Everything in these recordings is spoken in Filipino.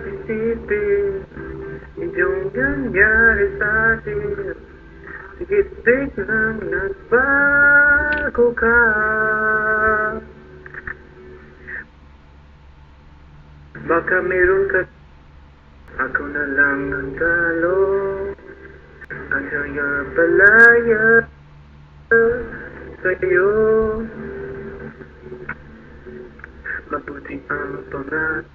isipin yung nangyari sa atin. Sige, biglang nagbago ka. Baka meron ka, ako na lang ang talo. Ang kaya palaya sa'yo. Mabuti ang pangato.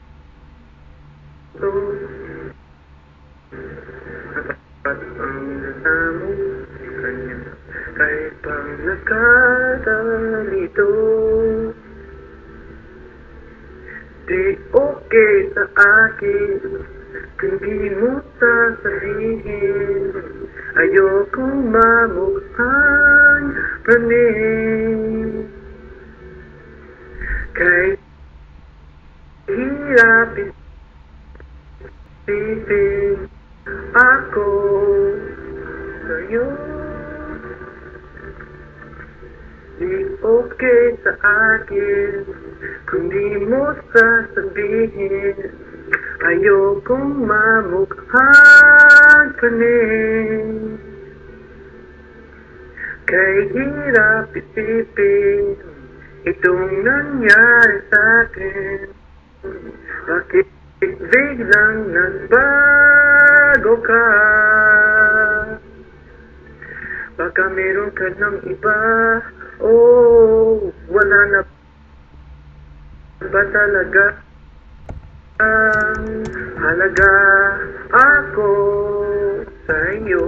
Dapat ang nasamo kanya kahit pang nagkadalito. Di okay sa akin kung di mo sasabihin. Ayokong mamukhang praning. Kahit hirap isipin ako sa'yo. Di okay sa akin kung di mo sasabihin. Ayokong mamukhang praning. Kay hirap isipin itong nangyari sa'kin. Bakit biglang nagbago ka? Baka meron ka ng iba. Oh, wala na ba talaga ang halaga ako sa iyo?